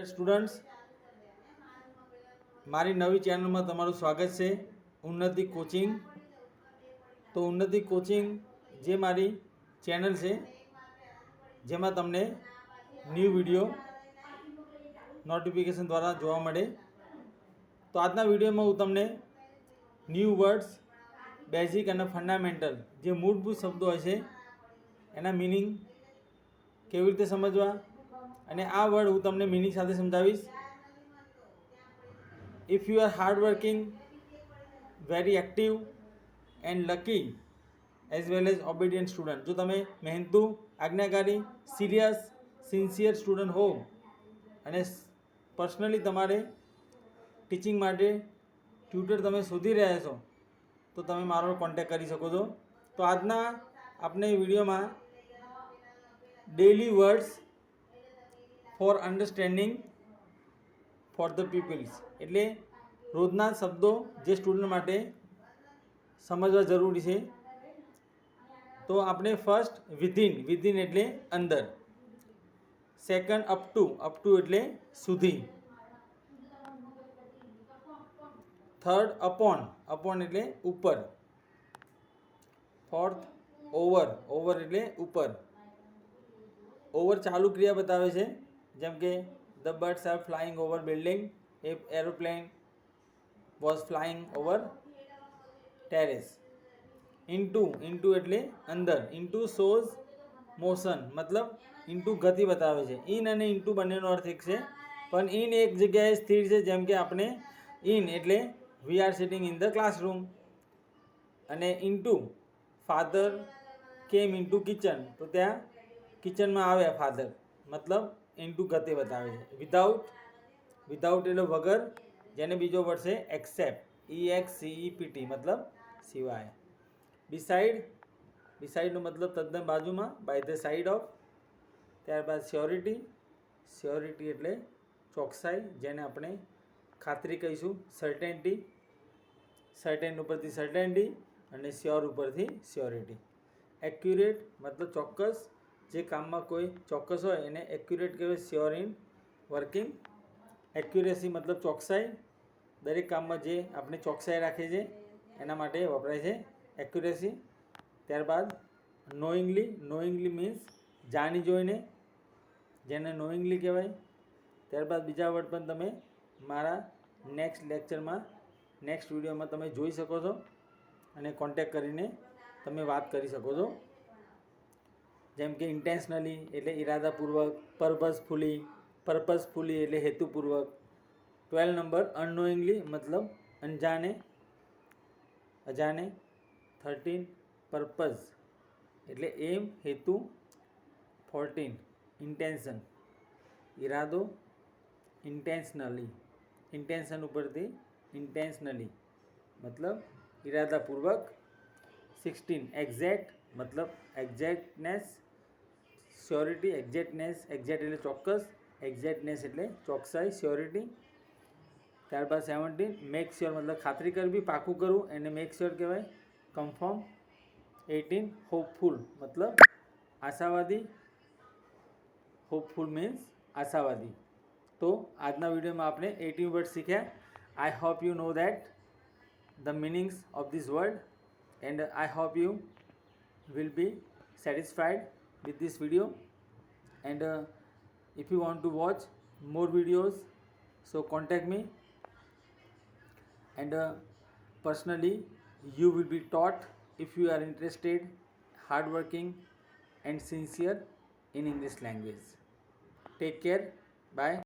Students, મારી નવી ચેનલમાં તમારું સ્વાગત છે ઉન્નતિ કોચિંગ. તો ઉન્નતિ કોચિંગ જે મારી ચેનલ છે જેમાં તમને ન્યૂ વિડીયો નોટિફિકેશન દ્વારા જોવા મળે. તો આજના વિડીયોમાં હું તમને ન્યૂ વર્ડ્સ, બેઝિક અને ફંડામેન્ટલ જે મૂળભૂત શબ્દો હોય છે એના મિનિંગ કેવી રીતે સમજવા અને આ વર્ડ હું તમને મિનિંગ સાથે સમજાવીશ. If you are hard working, very active and lucky as well as obedient student, જો તમે મહેનતુ, આજ્ઞાકારી, સિરિયસ, સિન્સિયર સ્ટુડન્ટ હો અને પર્સનલી તમારે ટીચિંગ માટે ટ્યુટર તમે શોધી રહ્યા છો તો તમે મારો કોન્ટેક્ટ કરી શકો છો. તો આજના આપણે વિડીયોમાં daily words for understanding for the peoples એટલે રોજના શબ્દો જે સ્ટુડન્ટ માટે સમજવા જરૂરી છે. તો આપણે ફર્સ્ટ વિધિન એટલે અંદર, સેકન્ડ અપ ટુ એટલે સુધી, થર્ડ અપોન એટલે ઉપર, ફોર્થ ઓવર એટલે ઉપર. ઓવર ચાલુ ક્રિયા બતાવે છે, જેમ કે the birds are flying over building, A aeroplane was flying over terrace. Into એટલે અંદર, ઇન્ટુ શોઝ મોશન મતલબ ઇન્ટુ ગતિ બતાવે છે. ઇન અને ઇન્ટુ બંનેનો અર્થ એક છે, પણ ઇન એક જગ્યાએ સ્થિર છે, જેમ કે આપણે ઇન એટલે we are sitting in the classroom, અને ઇન્ટુ ફાધર કેમ ઇન્ટુ કિચન, તો ત્યાં કિચનમાં આવ્યા ફાધર મતલબ ઇન્ટુ ગતિ બતાવે છે. વિધાઉટ એટલે વગર, જેને બીજો વર્ડ છે એક્સેપ્ટ, EXCEPT મતલબ સિવાય. બિસાઇડનો મતલબ તદ્દન બાજુમાં, બાય ધ સાઇડ ઓફ. ત્યારબાદ સ્યોરિટી એટલે ચોકસાઈ, જેને આપણે ખાતરી કહીશું. સર્ટેન ઉપરથી સર્ટેનિટી અને શ્યોર ઉપરથી શ્યોરિટી. એક્યુરેટ મતલબ ચોક્કસ, જે કામમાં કોઈ ચોક્કસ હોય એને એક્યુરેટ કહેવાય. Sure in working. એક્યુરેસી મતલબ ચોકસાઈ, દરેક કામમાં જે આપણે ચોકસાઈ રાખીએ છીએ એના માટે વપરાય છે એક્યુરેસી. ત્યારબાદ નોઈંગલી મીન્સ જાણી જોઈને, જેને નોઈંગલી કહેવાય. ત્યારબાદ બીજા વર્ડ પણ તમે મારા નેક્સ્ટ લેક્ચરમાં, નેક્સ્ટ વિડીયોમાં તમે જોઈ શકો છો અને કોન્ટેક્ટ કરીને તમે વાત કરી શકો છો. જેમ કે ઇન્ટેન્શનલી એટલે ઇરાદાપૂર્વક, પર્પઝફુલી એટલે હેતુપૂર્વક. 12 નંબર અનનોઈંગલી મતલબ અજાણે. 13 પર્પઝ એટલે એમ, હેતુ. 14 ઇન્ટેન્શન ઈરાદો. ઇન્ટેન્શન ઉપરથી ઇન્ટેન્શનલી મતલબ ઈરાદાપૂર્વક. 16 એક્ઝેક્ટ મતલબ એક્ઝેક્ટનેસ. શ્યોરિટી એક્ઝેક્ટ એટલે ચોક્કસ, એક્ઝેક્ટનેસ એટલે ચોકસાઈ, શ્યોરિટી. ત્યારબાદ 17 મેક શ્યોર મતલબ ખાતરી કરવી, પાકું કરવું, એને મેક શ્યોર કહેવાય, કન્ફર્મ. 18 હોપફુલ મતલબ આશાવાદી. હોપફુલ મીન્સ આશાવાદી. તો આજના વિડીયોમાં આપણે 18 વર્ડ શીખ્યા. I hope you know that the meanings of this word, and I hope you will be satisfied with this video. And if you want to watch more videos, so contact me, and personally you will be taught if you are interested, hardworking and sincere in English language. Take care. Bye.